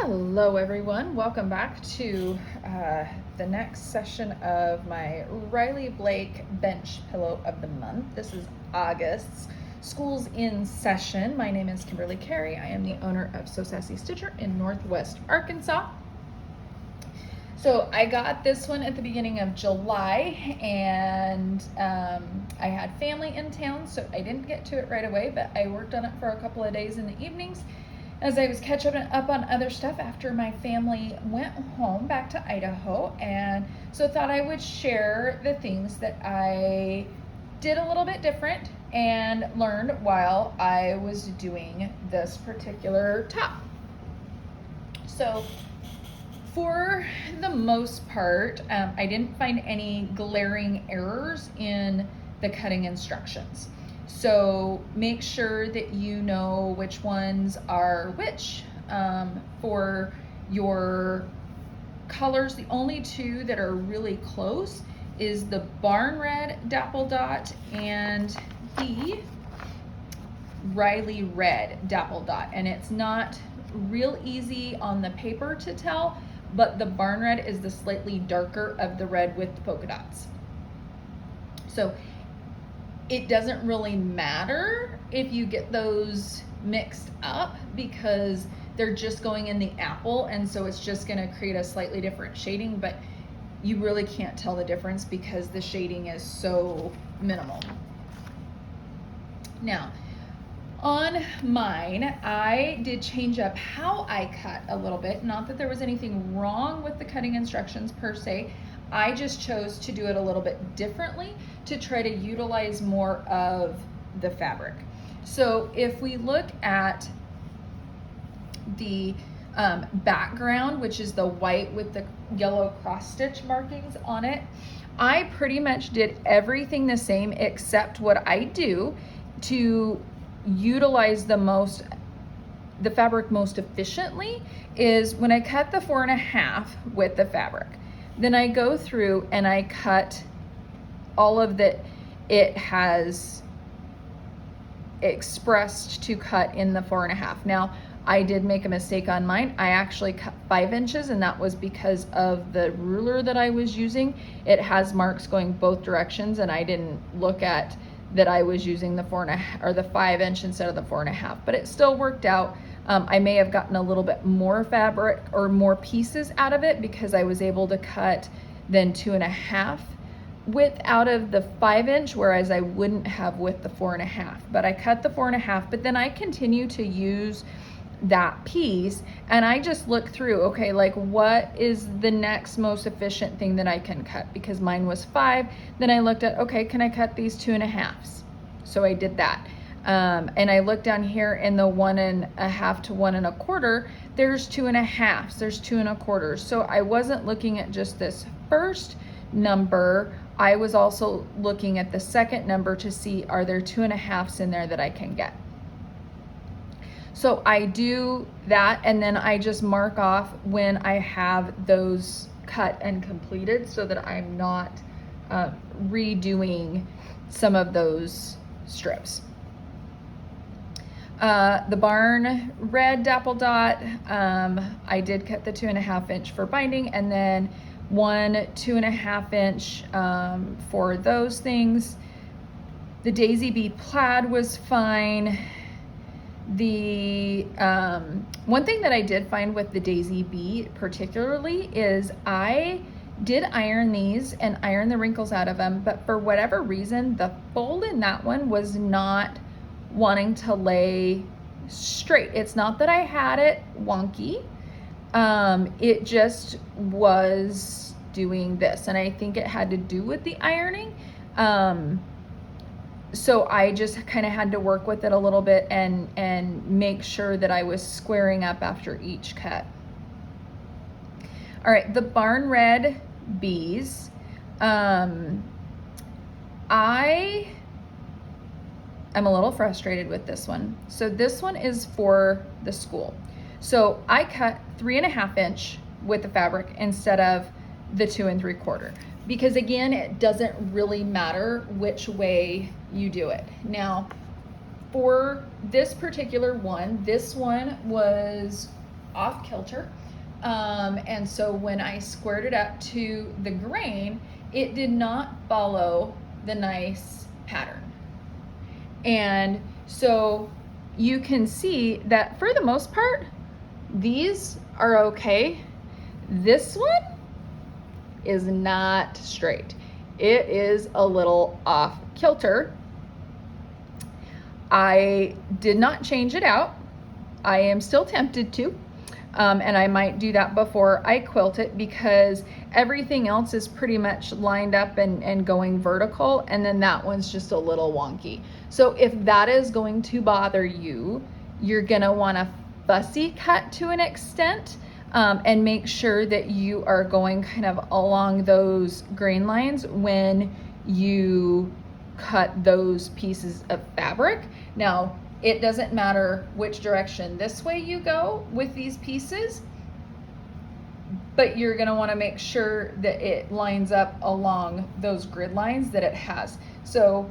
Hello everyone, welcome back to the next session of my Riley Blake Bench Pillow of the Month. This is August's School's in Session. My name is Kimberly Carey. I am the owner of So Sassy Stitcher in Northwest Arkansas. So I got this one at the beginning of July, and I had family in town, so I didn't get to it right away, but I worked on it for a couple of days in the evenings as I was catching up on other stuff after my family went home back to Idaho. And so thought I would share the things that I did a little bit different and learned while I was doing this particular top. So for the most part, I didn't find any glaring errors in the cutting instructions. So make sure that you know which ones are which for your colors. The only two that are really close is the Barn Red Dapple Dot and the Riley Red Dapple Dot. And it's not real easy on the paper to tell, but the Barn Red is the slightly darker of the red with the polka dots. So it doesn't really matter if you get those mixed up because they're just going in the apple, and so it's just going to create a slightly different shading, but you really can't tell the difference because the shading is so minimal. Now, on mine, I did change up how I cut a little bit. Not that there was anything wrong with the cutting instructions per se. I just chose to do it a little bit differently to try to utilize more of the fabric. So if we look at the background, which is the white with the yellow cross stitch markings on it, I pretty much did everything the same except what I do to utilize the fabric most efficiently is when I cut the 4.5 with the fabric. Then I go through and I cut all of that it has expressed to cut in the 4.5. Now, I did make a mistake on mine. I actually cut 5 inches, and that was because of the ruler that I was using. It has marks going both directions, and I didn't look at that I was using the 4.5 or the 5 inch instead of the 4.5, but it still worked out. I may have gotten a little bit more fabric or more pieces out of it because I was able to cut then 2.5 width out of the 5 inch, whereas I wouldn't have with the 4.5. But I cut the 4.5, but then I continue to use that piece and I just look through, okay, like what is the next most efficient thing that I can cut, because mine was 5. Then I looked at, okay, can I cut these 2.5s? So I did that. And I looked down here in the 1.5 to 1.25, there's 2.5s, there's 2.25. So I wasn't looking at just this first number, I was also looking at the second number to see, are there 2.5s in there that I can get? So I do that, and then I just mark off when I have those cut and completed so that I'm not redoing some of those strips. The Barn Red Dapple Dot, I did cut the 2.5 inch for binding, and then 1 2.5 inch for those things. The Daisy Bee Plaid was fine. The one thing that I did find with the Daisy Bee particularly is I did iron these and iron the wrinkles out of them, but for whatever reason the fold in that one was not wanting to lay straight. It's not that I had it wonky, it just was doing this, and I think it had to do with the ironing. So I just kind of had to work with it a little bit and make sure that I was squaring up after each cut. All right, the Barn Red bees. I'm a little frustrated with this one. So this one is for the school. So I cut 3.5 inch with the fabric instead of the 2 3/4. Because again, it doesn't really matter which way you do it. Now, for this particular one, this one was off kilter. And so when I squared it up to the grain, it did not follow the nice pattern. And so you can see that for the most part, these are okay. This one is not straight. It is a little off kilter. I did not change it out. I am still tempted to, and I might do that before I quilt it because everything else is pretty much lined up and going vertical, and then that one's just a little wonky. So if that is going to bother you, you're gonna wanna fussy cut to an extent, and make sure that you are going kind of along those grain lines when you cut those pieces of fabric. Now, it doesn't matter which direction this way you go with these pieces, but you're going to want to make sure that it lines up along those grid lines that it has. So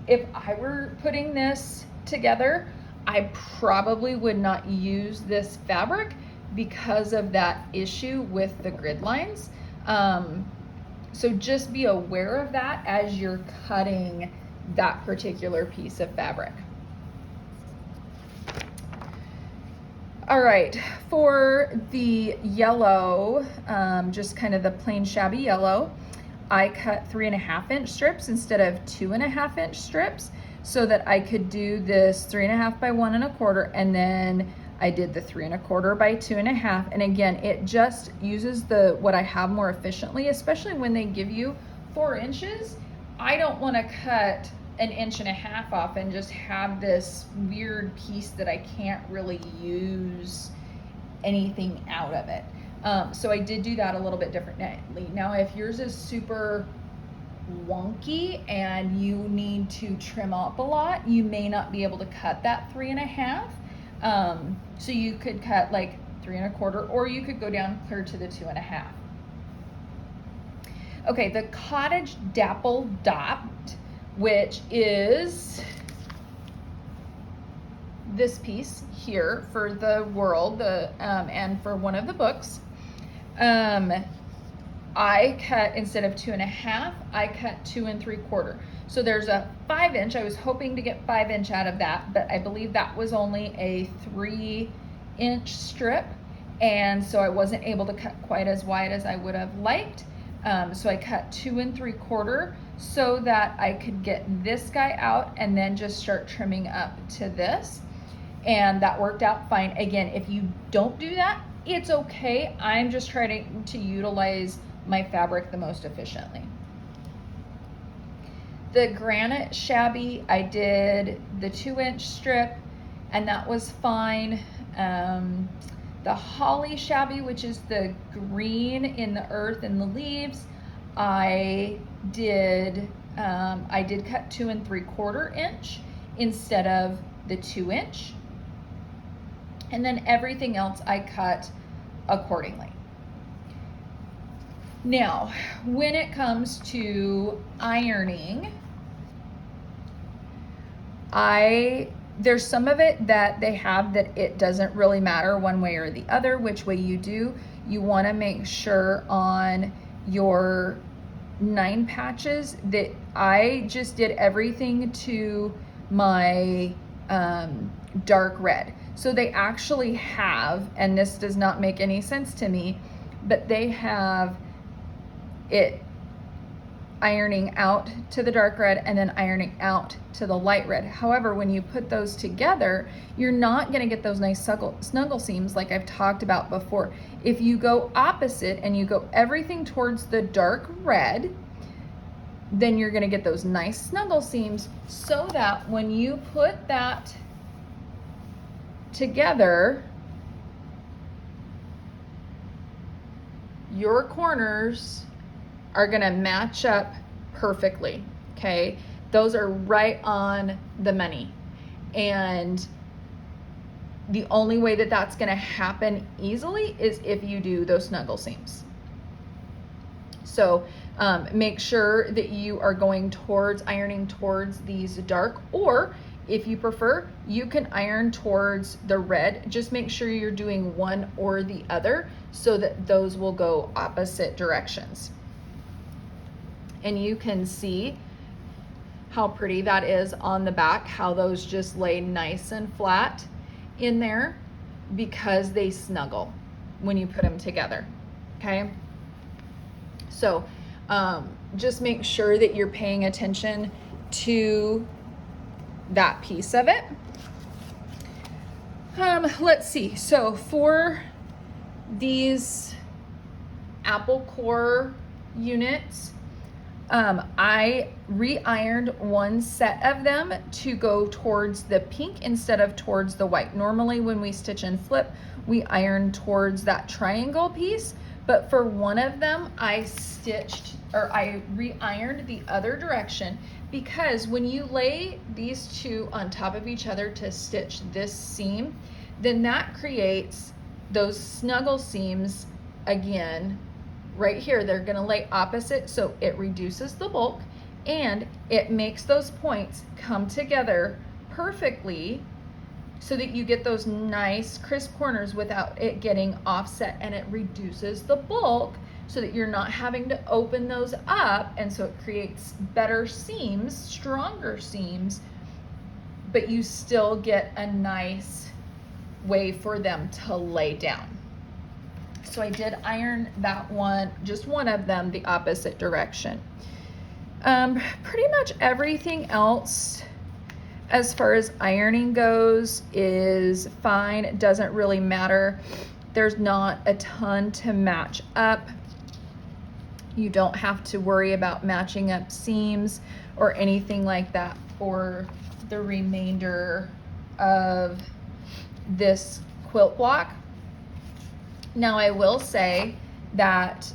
if I were putting this together, I probably would not use this fabric because of that issue with the grid lines. So just be aware of that as you're cutting that particular piece of fabric. All right, for the yellow, just kind of the plain shabby yellow, I cut 3.5 inch strips instead of 2.5 inch strips so that I could do this 3.5 by 1 1/4, and then I did the 3 1/4 by 2 1/2. And again, it just uses what I have more efficiently, especially when they give you 4 inches. I don't want to cut 1.5 inches off and just have this weird piece that I can't really use anything out of it. So I did do that a little bit differently. Now, if yours is super wonky and you need to trim up a lot, you may not be able to cut that 3 1/2. So you could cut like 3 1/4, or you could go down clear to the 2 1/2. Okay, the Cottage Dapple Dot, which is this piece here for the world, and for one of the books. I cut, instead of 2 1/2, I cut 2 3/4. So there's a 5 inch. I was hoping to get 5 inch out of that, but I believe that was only a 3 inch strip. And so I wasn't able to cut quite as wide as I would have liked. So I cut 2 3/4 so that I could get this guy out and then just start trimming up to this. And that worked out fine. Again, if you don't do that, it's okay. I'm just trying to utilize my fabric the most efficiently. The Granite Shabby, I did the 2 inch strip, and that was fine. The Holly Shabby, which is the green in the earth and the leaves, I did cut 2 3/4 inch instead of the 2 inch. And then everything else I cut accordingly. Now, when it comes to ironing, there's some of it that they have that it doesn't really matter one way or the other, which way you do. You want to make sure on your 9 patches that I just did everything to my dark red. So they actually have, and this does not make any sense to me, but they have it ironing out to the dark red and then ironing out to the light red. However, when you put those together, you're not going to get those nice snuggle seams like I've talked about before. If you go opposite and you go everything towards the dark red, then you're going to get those nice snuggle seams, so that when you put that together, your corners are gonna match up perfectly, okay? Those are right on the money. And the only way that that's gonna happen easily is if you do those snuggle seams. So make sure that you are going towards, ironing towards these dark, or if you prefer, you can iron towards the red. Just make sure you're doing one or the other so that those will go opposite directions. And you can see how pretty that is on the back, how those just lay nice and flat in there because they snuggle when you put them together, okay? So just make sure that you're paying attention to that piece of it. Let's see. So for these apple core units, I re-ironed one set of them to go towards the pink instead of towards the white. Normally when we stitch and flip, we iron towards that triangle piece, but for one of them, I re-ironed the other direction, because when you lay these two on top of each other to stitch this seam, then that creates those snuggle seams again. Right here, they're gonna lay opposite, so it reduces the bulk and it makes those points come together perfectly so that you get those nice crisp corners without it getting offset, and it reduces the bulk so that you're not having to open those up, and so it creates better seams, stronger seams, but you still get a nice way for them to lay down. So I did iron that one, just one of them, the opposite direction. Pretty much everything else as far as ironing goes is fine. It doesn't really matter. There's not a ton to match up. You don't have to worry about matching up seams or anything like that for the remainder of this quilt block. Now I will say that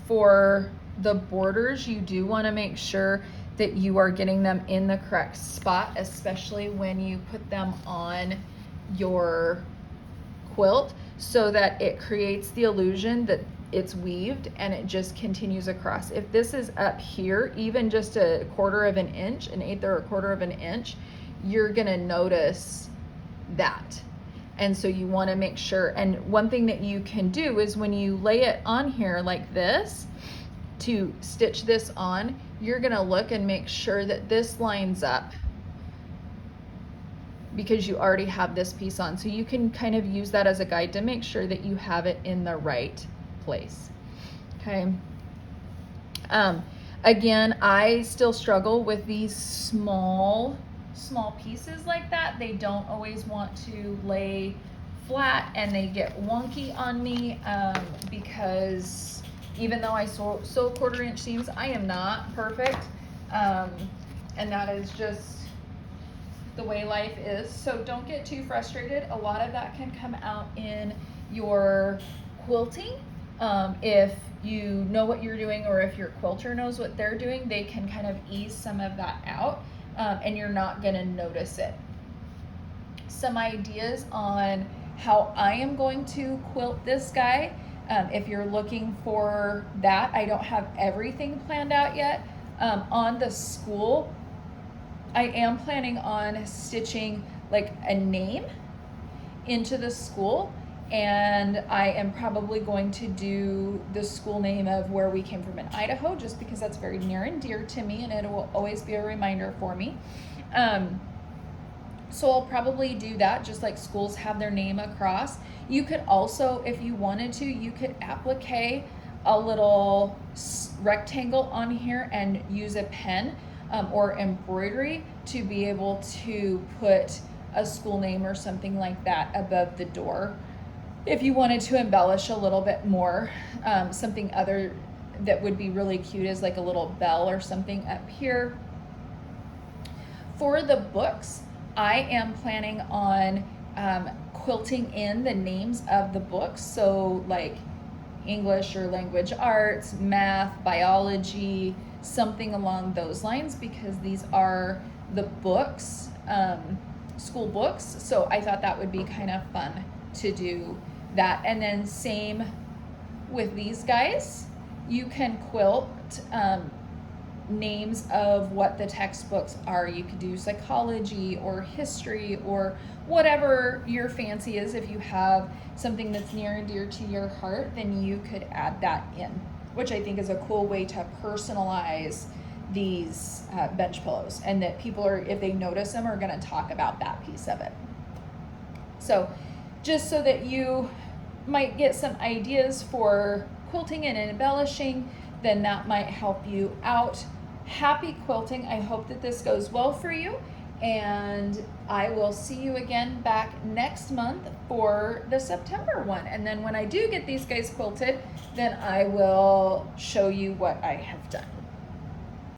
for the borders, you do want to make sure that you are getting them in the correct spot, especially when you put them on your quilt, so that it creates the illusion that it's weaved and it just continues across. If this is up here, even just a quarter of an inch, an eighth or a quarter of an inch, you're gonna notice that. And so you want to make sure, and one thing that you can do is when you lay it on here like this to stitch this on, you're going to look and make sure that this lines up because you already have this piece on. So you can kind of use that as a guide to make sure that you have it in the right place. Okay. Again, I still struggle with these small pieces like that. They don't always want to lay flat and they get wonky on me because even though I sew 1/4 inch seams, I am not perfect, and that is just the way life is. So don't get too frustrated. A lot of that can come out in your quilting. If you know what you're doing, or if your quilter knows what they're doing, they can kind of ease some of that out. And you're not gonna notice it. Some ideas on how I am going to quilt this guy. If you're looking for that, I don't have everything planned out yet. On the school, I am planning on stitching like a name into the school, and I am probably going to do the school name of where we came from in Idaho, just because that's very near and dear to me and it will always be a reminder for me. So I'll probably do that, just like schools have their name across. You could also, if you wanted to, you could applique a little rectangle on here and use a pen or embroidery to be able to put a school name or something like that above the door. If you wanted to embellish a little bit more, something other that would be really cute is like a little bell or something up here. For the books, I am planning on quilting in the names of the books. So like English or language arts, math, biology, something along those lines, because these are the books, school books. So I thought that would be kind of fun to do that. And then same with these guys. You can quilt names of what the textbooks are. You could do psychology or history or whatever your fancy is. If you have something that's near and dear to your heart, then you could add that in, which I think is a cool way to personalize these bench pillows, and that people are, if they notice them, are going to talk about that piece of it. So just so that you might get some ideas for quilting and embellishing, then that might help you out. Happy quilting. I hope that this goes well for you, and I will see you again back next month for the September one. And then when I do get these guys quilted, then I will show you what I have done.